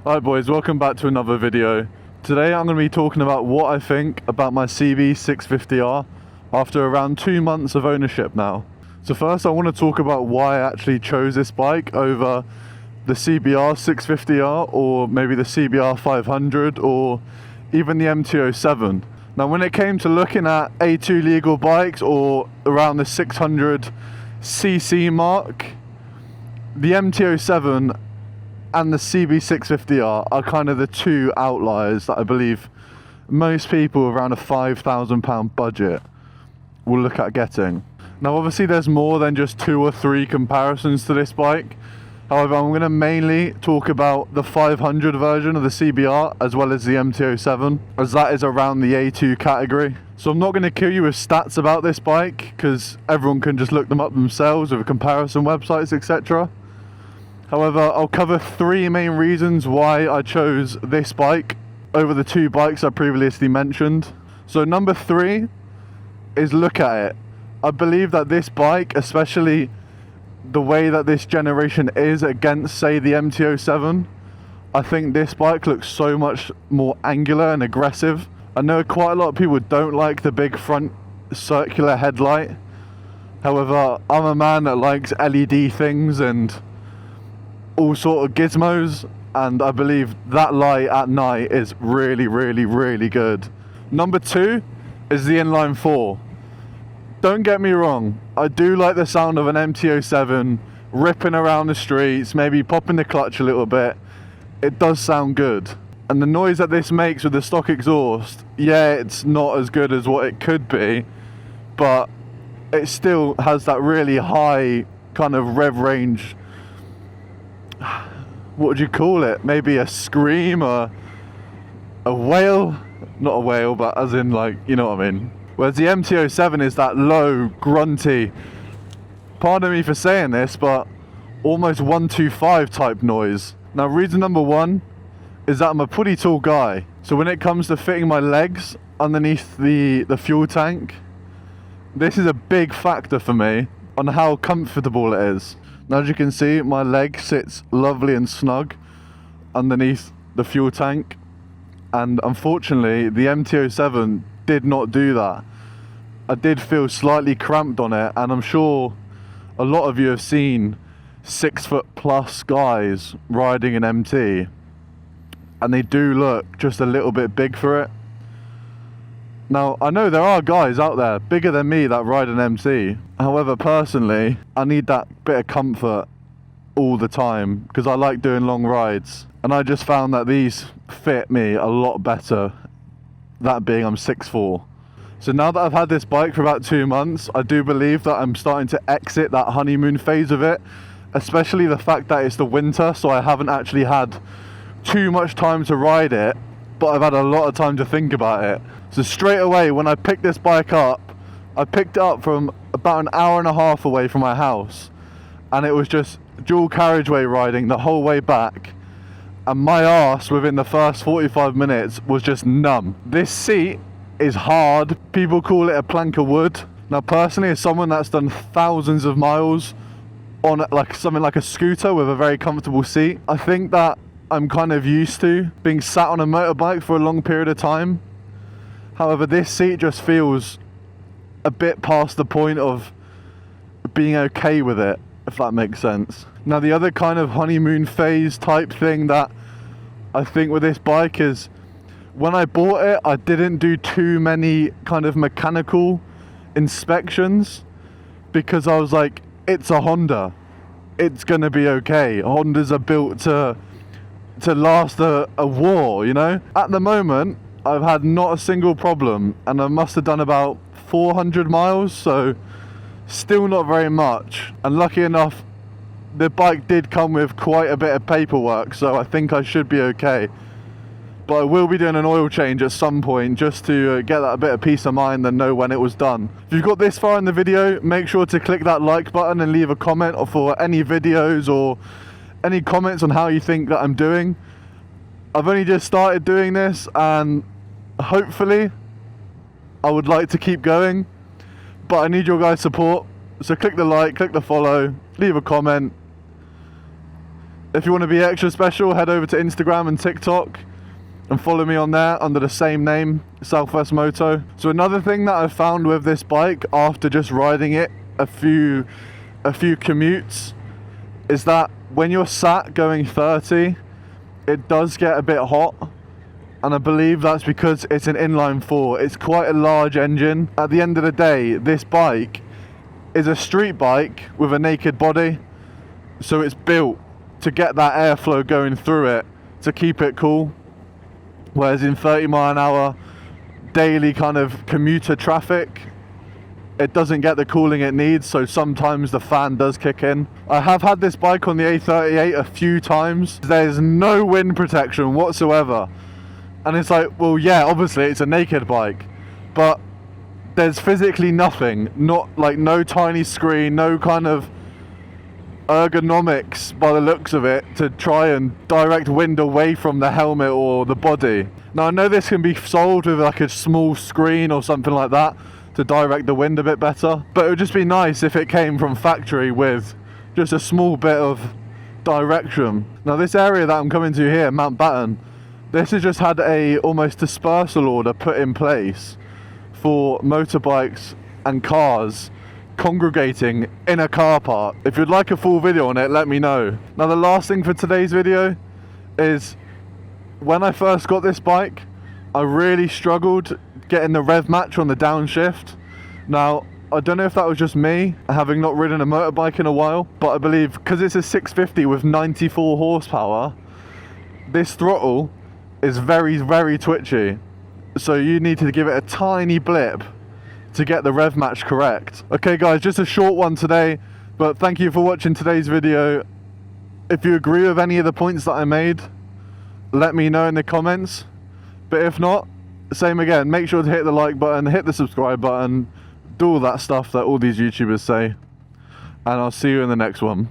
Alright boys, welcome back to another video. Today I'm going to be talking about what I think about my CB650R after around 2 months of ownership now. So first I want to talk about why I actually chose this bike over the CBR 650R or maybe the CBR 500 or even the MT-07. Now when it came to looking at A2 legal bikes or around the 600cc mark, the MT-07 and the CB650R are kind of the two outliers that I believe most people around a £5,000 budget will look at getting. Now obviously there's more than just 2 or 3 comparisons to this bike. However, I'm going to mainly talk about the 500 version of the CBR as well as the MT-07, as that is around the A2 category. So I'm not going to kill you with stats about this bike because everyone can just look them up themselves with comparison websites, etc. However, I'll cover 3 main reasons why I chose this bike over the 2 bikes I previously mentioned. So number 3 is look at it. I believe that this bike, especially the way that this generation is against, say, the MT-07, I think this bike looks so much more angular and aggressive. I know quite a lot of people don't like the big front circular headlight. However, I'm a man that likes LED things and all sort of gizmos, and I believe that light at night is really, really, really good. Number 2 is the inline 4. Don't get me wrong, I do like the sound of an MT-07 ripping around the streets, maybe popping the clutch a little bit. It does sound good. And the noise that this makes with the stock exhaust, yeah, it's not as good as what it could be, but it still has that really high kind of rev range. What would you call it? Maybe a scream or a wail? Not a wail, but as in, like, you know what I mean. Whereas the MT-07 is that low, grunty, pardon me for saying this, but almost 125 type noise. Now reason number 1 is that I'm a pretty tall guy. So when it comes to fitting my legs underneath the fuel tank, this is a big factor for me on how comfortable it is. Now as you can see, my leg sits lovely and snug underneath the fuel tank, and unfortunately the MT-07 did not do that. I did feel slightly cramped on it, and I'm sure a lot of you have seen 6-foot+ guys riding an MT, and they do look just a little bit big for it. Now, I know there are guys out there bigger than me that ride an MT. However, personally, I need that bit of comfort all the time because I like doing long rides. And I just found that these fit me a lot better, that being I'm 6'4". So now that I've had this bike for about 2 months, I do believe that I'm starting to exit that honeymoon phase of it, especially the fact that it's the winter, so I haven't actually had too much time to ride it, but I've had a lot of time to think about it. So straight away when I picked this bike up, I picked it up from about an hour and a half away from my house, and it was just dual carriageway riding the whole way back, and my arse within the first 45 minutes was just numb. This seat is hard. People call it a plank of wood. Now personally, as someone that's done thousands of miles on like something like a scooter with a very comfortable seat, I think that I'm kind of used to being sat on a motorbike for a long period of time. However, this seat just feels a bit past the point of being okay with it, if that makes sense. Now the other kind of honeymoon phase type thing that I think with this bike is, when I bought it, I didn't do too many kind of mechanical inspections because I was like, it's a Honda, it's gonna be okay. Hondas are built to last a war, you know. At the moment I've had not a single problem, and I must have done about 400 miles, so still not very much. And lucky enough, the bike did come with quite a bit of paperwork, so I think I should be okay. But I will be doing an oil change at some point just to get that a bit of peace of mind and know when it was done. If you've got this far in the video, make sure to click that like button and leave a comment for any videos or any comments on how you think that I'm doing. I've only just started doing this, and hopefully I would like to keep going, but I need your guys' support. So click the like, click the follow, leave a comment. If you want to be extra special, head over to Instagram and TikTok and follow me on there under the same name, SWmoto. So another thing that I found with this bike after just riding it a few commutes is that when you're sat going 30, it does get a bit hot, and I believe that's because it's an inline 4. It's quite a large engine. At the end of the day, this bike is a street bike with a naked body, so it's built to get that airflow going through it to keep it cool. Whereas in 30 mile an hour daily kind of commuter traffic, it doesn't get the cooling it needs, so sometimes the fan does kick in. I have had this bike on the A38 a few times. There's no wind protection whatsoever. And it's like, well, yeah, obviously it's a naked bike, but there's physically nothing, no tiny screen, no kind of ergonomics by the looks of it to try and direct wind away from the helmet or the body. Now I know this can be solved with like a small screen or something like that to direct the wind a bit better, but it would just be nice if it came from factory with just a small bit of direction. Now this area that I'm coming to here, Mountbatten, this has just had a almost dispersal order put in place for motorbikes and cars congregating in a car park. If you'd like a full video on it, let me know. Now the last thing for today's video is, when I first got this bike, I really struggled getting the rev match on the downshift. Now I don't know if that was just me having not ridden a motorbike in a while, but I believe because it's a 650 with 94 horsepower, this throttle is very, very twitchy, so you need to give it a tiny blip to get the rev match correct. Okay guys, just a short one today, but thank you for watching today's video. If you agree with any of the points that I made, let me know in the comments, but if not, same again, make sure to hit the like button, hit the subscribe button, do all that stuff that all these YouTubers say, and I'll see you in the next one.